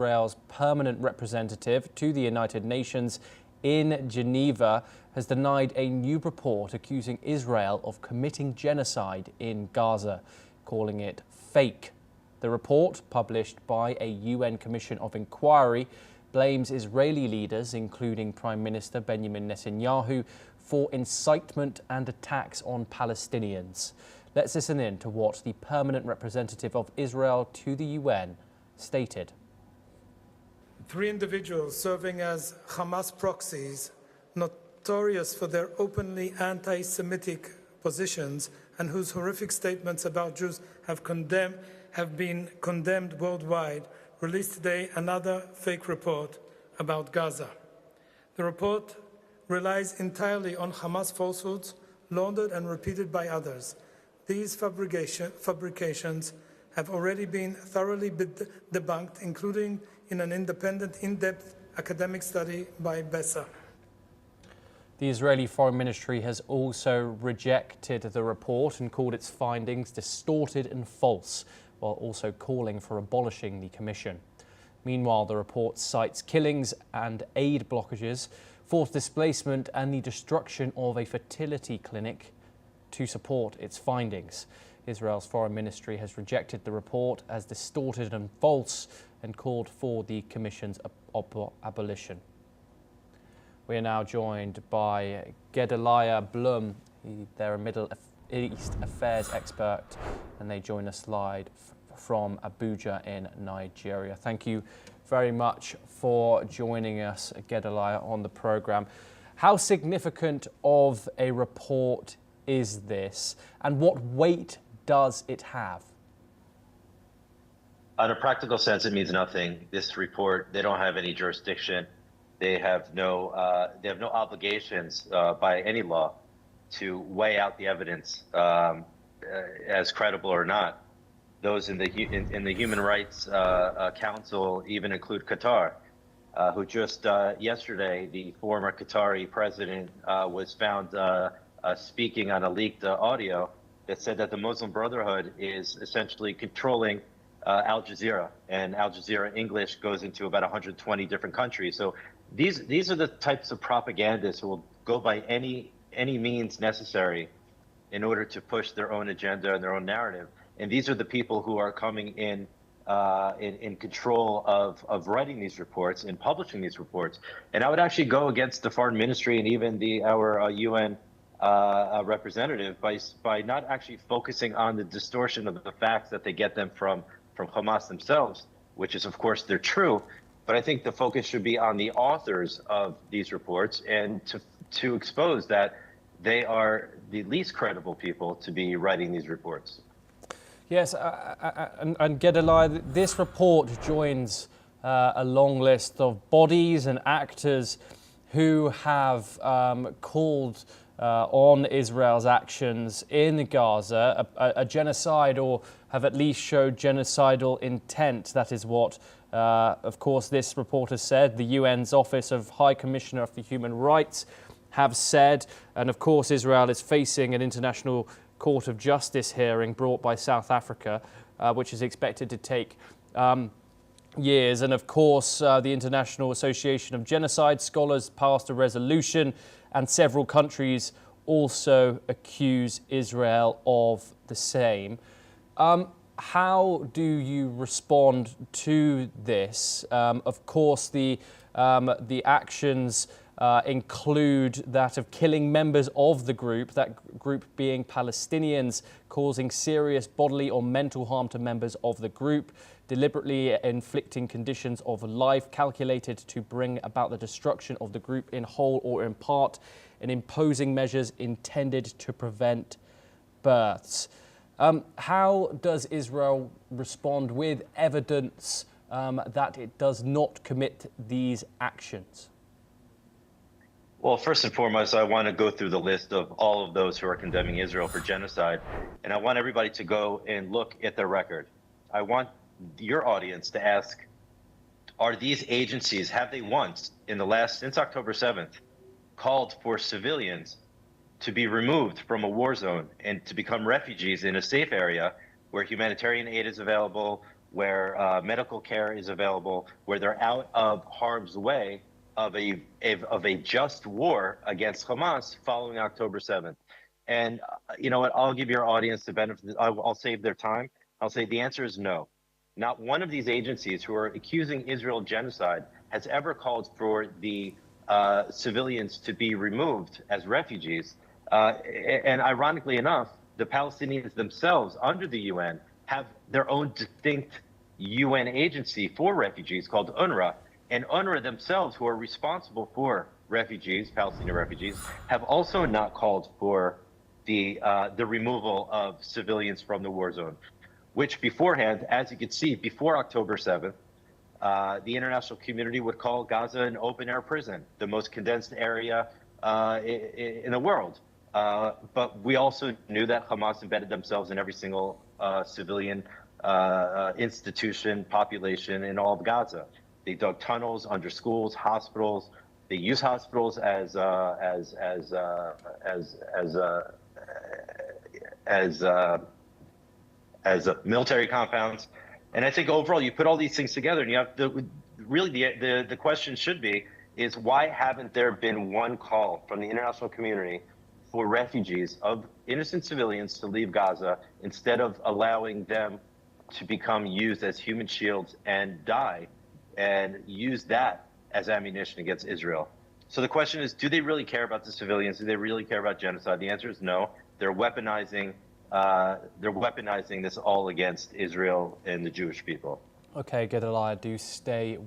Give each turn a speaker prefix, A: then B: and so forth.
A: Israel's permanent representative to the United Nations in Geneva has denied a new report accusing Israel of committing genocide in Gaza, calling it fake. The report, published by a UN Commission of Inquiry, blames Israeli leaders, including Prime Minister Benjamin Netanyahu, for incitement and attacks on Palestinians. Let's listen in to what the permanent representative of Israel to the UN stated.
B: 3 individuals serving as Hamas proxies, notorious for their openly anti-Semitic positions and whose horrific statements about Jews have been condemned worldwide, released today another fake report about Gaza. The report relies entirely on Hamas falsehoods, laundered and repeated by others. These fabrications have already been thoroughly debunked, including in an independent, in-depth academic study by Bessa.
A: The Israeli Foreign Ministry has also rejected the report and called its findings distorted and false, while also calling for abolishing the commission. Meanwhile, the report cites killings and aid blockages, forced displacement and the destruction of a fertility clinic to support its findings. Israel's Foreign Ministry has rejected the report as distorted and false and called for the Commission's abolition. We are now joined by Gedaliah Blum. They're a Middle East affairs expert, and they join us live from Abuja in Nigeria. Thank you very much for joining us, Gedaliah, on the programme. How significant of a report is this, and what weight does it have?
C: On a practical sense, it means nothing. This report, they don't have any jurisdiction. They have no obligations by any law to weigh out the evidence as credible or not. Those in the Human Rights Council even include Qatar, who just yesterday, the former Qatari president was found speaking on a leaked audio that said that the Muslim Brotherhood is essentially controlling Al Jazeera, and Al Jazeera English goes into about 120 different countries. So these are the types of propagandists who will go by any means necessary in order to push their own agenda and their own narrative. And these are the people who are coming in control of writing these reports and publishing these reports. And I would actually go against the Foreign Ministry and even our UN representative by not actually focusing on the distortion of the facts that they get them from Hamas themselves, which is, of course, they're true. But I think the focus should be on the authors of these reports and to expose that they are the least credible people to be writing these reports.
A: Yes, and Gedaliah, this report joins a long list of bodies and actors who have called on Israel's actions in Gaza, a genocide, or have at least showed genocidal intent. That is what, of course, this report has said. The UN's Office of High Commissioner for Human Rights have said, and of course Israel is facing an international Court of Justice hearing brought by South Africa, which is expected to take years. And of course, the International Association of Genocide Scholars passed a resolution, and several countries also accuse Israel of the same. How do you respond to this? Of course, the actions include that of killing members of the group, that group being Palestinians, causing serious bodily or mental harm to members of the group, deliberately inflicting conditions of life calculated to bring about the destruction of the group in whole or in part, and imposing measures intended to prevent births. How does Israel respond with evidence that it does not commit these actions?
C: Well, first and foremost, I want to go through the list of all of those who are condemning Israel for genocide. And I want everybody to go and look at their record. I want your audience to ask, are these agencies, have they once since October 7th, called for civilians to be removed from a war zone and to become refugees in a safe area where humanitarian aid is available, where medical care is available, where they're out of harm's way of a just war against Hamas following October 7th. And you know what? I'll give your audience the benefit. I'll save their time. I'll say the answer is no. Not one of these agencies who are accusing Israel of genocide has ever called for the civilians to be removed as refugees. And ironically enough, the Palestinians themselves, under the UN, have their own distinct UN agency for refugees called UNRWA. And UNRWA themselves, who are responsible for refugees, Palestinian refugees, have also not called for the removal of civilians from the war zone, which beforehand, as you could see, before October 7th, the international community would call Gaza an open-air prison, the most condensed area in the world. But we also knew that Hamas embedded themselves in every single civilian institution, population in all of Gaza. They dug tunnels under schools, hospitals. They use hospitals as military compounds. And I think overall, you put all these things together, and you have to really the question should be is why haven't there been one call from the international community for refugees of innocent civilians to leave Gaza instead of allowing them to become used as human shields and die and use that as ammunition against Israel? So the question is, do they really care about the civilians? Do they really care about genocide? The answer is no. They're weaponizing this all against Israel and the Jewish people.
A: Okay, Gedaliah, do stay with